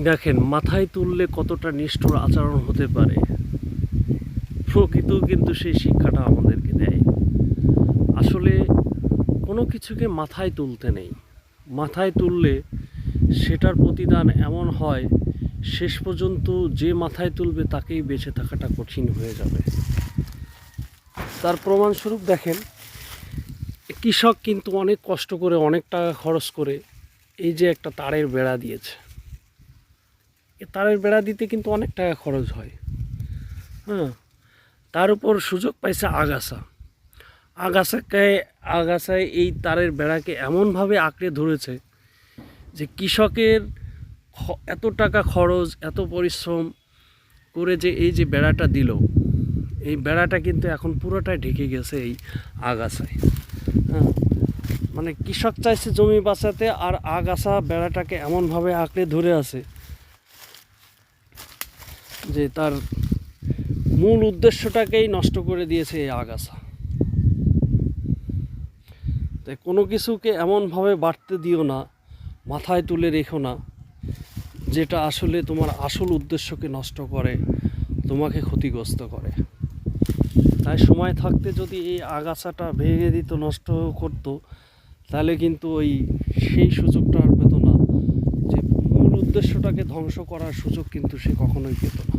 দেখেন মাথায় তুললে কতটা নিষ্ঠুর আচরণ হতে পারে। প্রকৃত কিন্তু সেই শিক্ষাটা আমাদেরকে দেয়। আসলে কোনো কিছুকে মাথায় তুলতে নেই। মাথায় তুললে সেটার প্রতিদান এমন হয়, শেষ পর্যন্ত যে মাথায় তুলবে তাকেই বেঁচে থাকাটা কঠিন হয়ে যাবে। তার প্রমাণস্বরূপ দেখেন, কৃষক কিন্তু অনেক কষ্ট করে, অনেক টাকা খরচ করে এই যে একটা তারের বেড়া দিয়েছে। এ তারের বেড়া দিতে কিন্তু অনেক টাকা খরচ হয়। হ্যাঁ, তার উপর সুযোগ পাইছে আগাছায় এই তারের বেড়াকে এমনভাবে আঁকড়ে ধরেছে যে কৃষকের এত টাকা খরচ, এত পরিশ্রম করে যে এই যে বেড়াটা দিল, এই বেড়াটা কিন্তু এখন পুরোটাই ঢেকে গেছে এই আগাছায়। হ্যাঁ, মানে কৃষক চাইছে জমি বাঁচাতে, আর আগাছা বেড়াটাকে এমনভাবে আঁকড়ে ধরে আছে যে তার মূল উদ্দেশ্যটাকেই নষ্ট করে দিয়েছে এই আগাছা। তাই কোনো কিছুকে এমনভাবে বাড়তে দিও না, মাথায় তুলে রেখো না, যেটা আসলে তোমার আসল উদ্দেশ্যকে নষ্ট করে, তোমাকে ক্ষতিগ্রস্ত করে। তাই সময় থাকতে যদি এই আগাছাটা ভেঙে দিত, নষ্ট করতো, তাহলে কিন্তু সেই সুযোগটা আর পেত না, যে মূল উদ্দেশ্যটাকে ধ্বংস করার সুযোগ কিন্তু সে কখনোই পেত না।